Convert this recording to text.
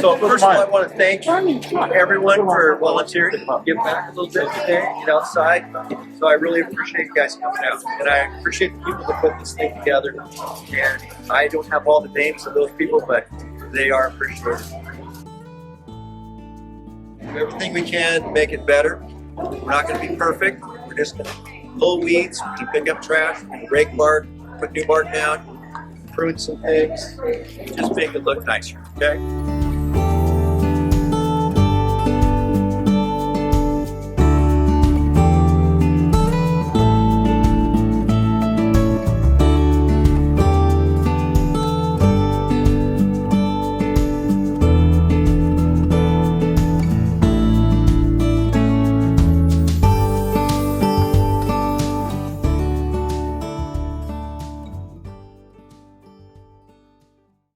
So first of all, I want to thank everyone for volunteering to give back a little bit today, get outside. So I really appreciate you guys coming out, and I appreciate the people that put this thing together. And I don't have all the names of those people, but they are appreciated. Do everything we can to make it better. We're not going to be perfect. We're just going to pull weeds, pick up trash, rake bark, put new bark down, prune some things, just make it look nicer, okay?